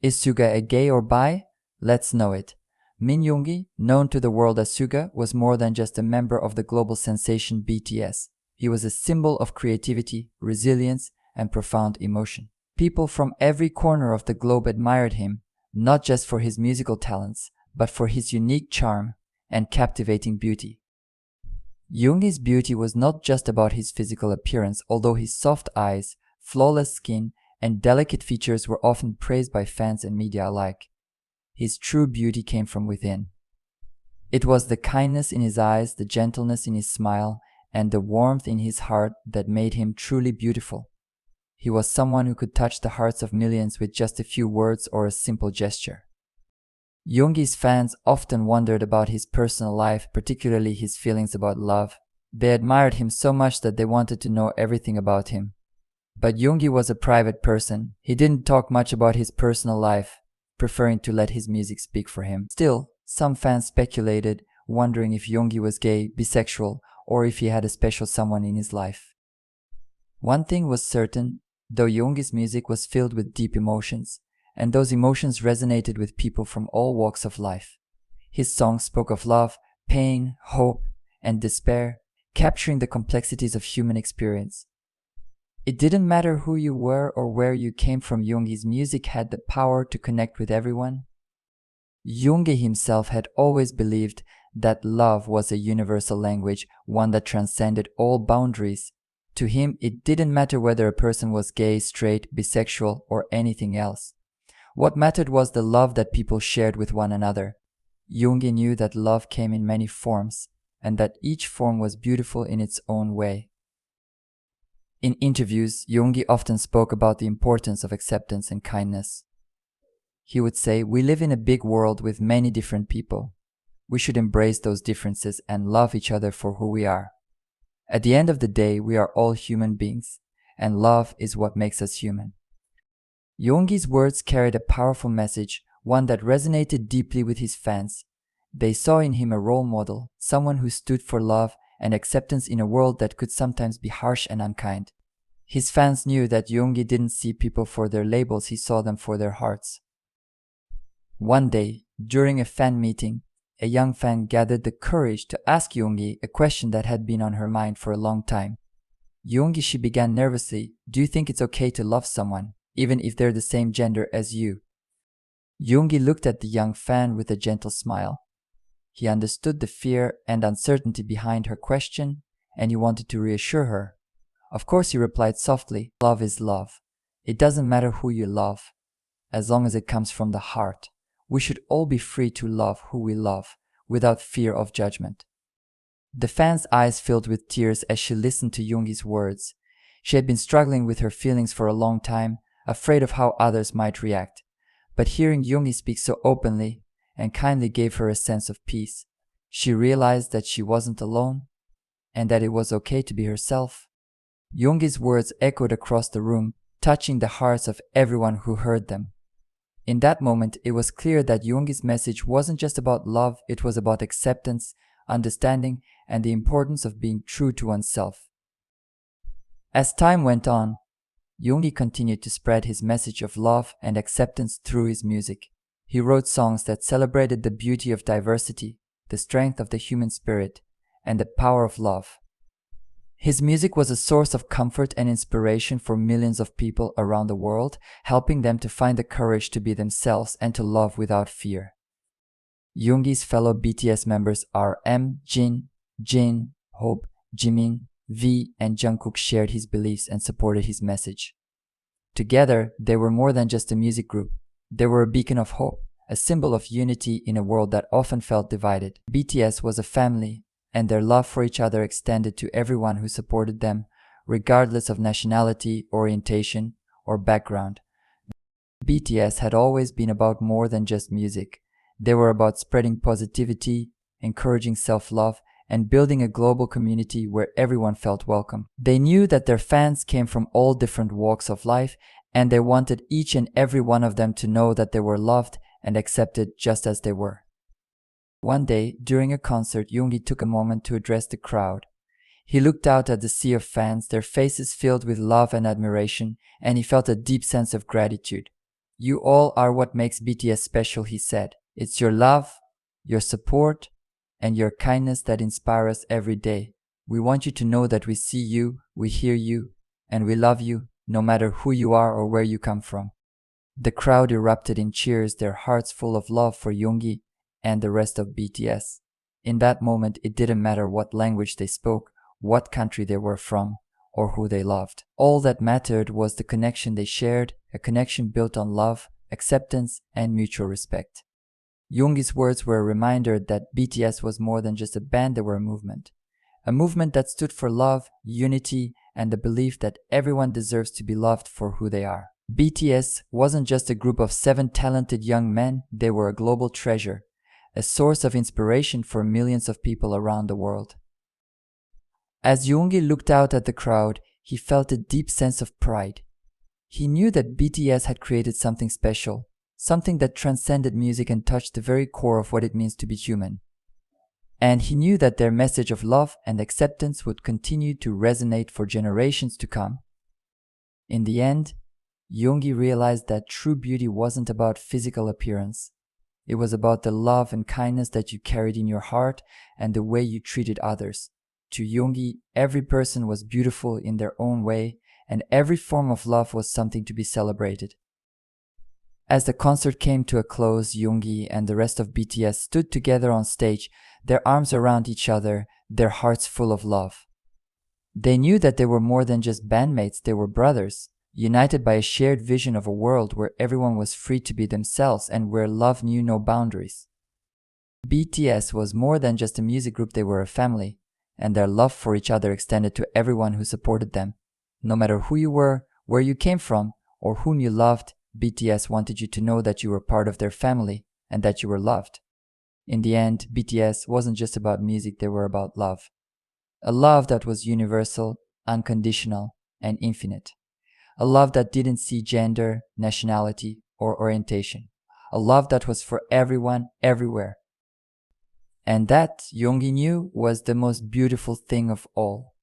Is Suga a gay or bi? Let's know it. Min Yoongi, known to the world as Suga, was more than just a member of the global sensation BTS. He was a symbol of creativity, resilience, and profound emotion. People from every corner of the globe admired him, not just for his musical talents, but for his unique charm and captivating beauty. Yoongi's beauty was not just about his physical appearance, although his soft eyes, flawless skin, and delicate features were often praised by fans and media alike. His true beauty came from within. It was the kindness in his eyes, the gentleness in his smile, and the warmth in his heart that made him truly beautiful. He was someone who could touch the hearts of millions with just a few words or a simple gesture. Yoongi's fans often wondered about his personal life, particularly his feelings about love. They admired him so much that they wanted to know everything about him. But Yoongi was a private person. He didn't talk much about his personal life, preferring to let his music speak for him. Still, some fans speculated, wondering if Yoongi was gay, bisexual, or if he had a special someone in his life. One thing was certain, though Yoongi's music was filled with deep emotions, and those emotions resonated with people from all walks of life. His songs spoke of love, pain, hope, and despair, capturing the complexities of human experience. It didn't matter who you were or where you came from, Yoongi's music had the power to connect with everyone. Yoongi himself had always believed that love was a universal language, one that transcended all boundaries. To him, it didn't matter whether a person was gay, straight, bisexual, or anything else. What mattered was the love that people shared with one another. Yoongi knew that love came in many forms, and that each form was beautiful in its own way. In interviews, Yoongi often spoke about the importance of acceptance and kindness. He would say, "We live in a big world with many different people. We should embrace those differences and love each other for who we are. At the end of the day, we are all human beings, and love is what makes us human." Yoongi's words carried a powerful message, one that resonated deeply with his fans. They saw in him a role model, someone who stood for love and acceptance in a world that could sometimes be harsh and unkind. His fans knew that Yoongi didn't see people for their labels, he saw them for their hearts. One day, during a fan meeting, a young fan gathered the courage to ask Yoongi a question that had been on her mind for a long time. "Yoongi," she began nervously, "do you think it's okay to love someone, even if they're the same gender as you?" Yoongi looked at the young fan with a gentle smile. He understood the fear and uncertainty behind her question, and he wanted to reassure her. "Of course," he replied softly, "love is love. It doesn't matter who you love, as long as it comes from the heart. We should all be free to love who we love, without fear of judgment." The fan's eyes filled with tears as she listened to Yoongi's words. She had been struggling with her feelings for a long time, afraid of how others might react. But hearing Yoongi speak so openly and kindly gave her a sense of peace. She realized that she wasn't alone, and that it was okay to be herself. Yoongi's words echoed across the room, touching the hearts of everyone who heard them. In that moment, it was clear that Yoongi's message wasn't just about love, it was about acceptance, understanding, and the importance of being true to oneself. As time went on, Yoongi continued to spread his message of love and acceptance through his music. He wrote songs that celebrated the beauty of diversity, the strength of the human spirit, and the power of love. His music was a source of comfort and inspiration for millions of people around the world, helping them to find the courage to be themselves and to love without fear. Yoongi's fellow BTS members RM, Jin, Hope, Jimin, V, and Jungkook shared his beliefs and supported his message. Together, they were more than just a music group. They were a beacon of hope, a symbol of unity in a world that often felt divided. BTS was a family, and their love for each other extended to everyone who supported them, regardless of nationality, orientation, or background. BTS had always been about more than just music. They were about spreading positivity, encouraging self-love, and building a global community where everyone felt welcome. They knew that their fans came from all different walks of life, and they wanted each and every one of them to know that they were loved and accepted just as they were. One day, during a concert, Yoongi took a moment to address the crowd. He looked out at the sea of fans, their faces filled with love and admiration, and he felt a deep sense of gratitude. You all are what makes BTS special, he said. It's your love, your support, and your kindness that inspire us every day. We want you to know that we see you, we hear you, and we love you, no matter who you are or where you come from. The crowd erupted in cheers, their hearts full of love for Yoongi and the rest of BTS. In that moment, it didn't matter what language they spoke, what country they were from, or who they loved. All that mattered was the connection they shared, a connection built on love, acceptance, and mutual respect. Yoongi's words were a reminder that BTS was more than just a band, they were a movement that stood for love, unity, and the belief that everyone deserves to be loved for who they are. BTS wasn't just a group of 7 talented young men, they were a global treasure, a source of inspiration for millions of people around the world. As Yoongi looked out at the crowd, he felt a deep sense of pride. He knew that BTS had created something special, something that transcended music and touched the very core of what it means to be human. And he knew that their message of love and acceptance would continue to resonate for generations to come. In the end, Yoongi realized that true beauty wasn't about physical appearance. It was about the love and kindness that you carried in your heart and the way you treated others. To Yoongi, every person was beautiful in their own way, and every form of love was something to be celebrated. As the concert came to a close, Yoongi and the rest of BTS stood together on stage, their arms around each other, their hearts full of love. They knew that they were more than just bandmates, they were brothers, united by a shared vision of a world where everyone was free to be themselves and where love knew no boundaries. BTS was more than just a music group, they were a family, and their love for each other extended to everyone who supported them. No matter who you were, where you came from, or whom you loved, BTS wanted you to know that you were part of their family and that you were loved. In the end, BTS wasn't just about music, they were about love. A love that was universal, unconditional, and infinite. A love that didn't see gender, nationality, or orientation. A love that was for everyone, everywhere. And that, Yoongi knew, was the most beautiful thing of all.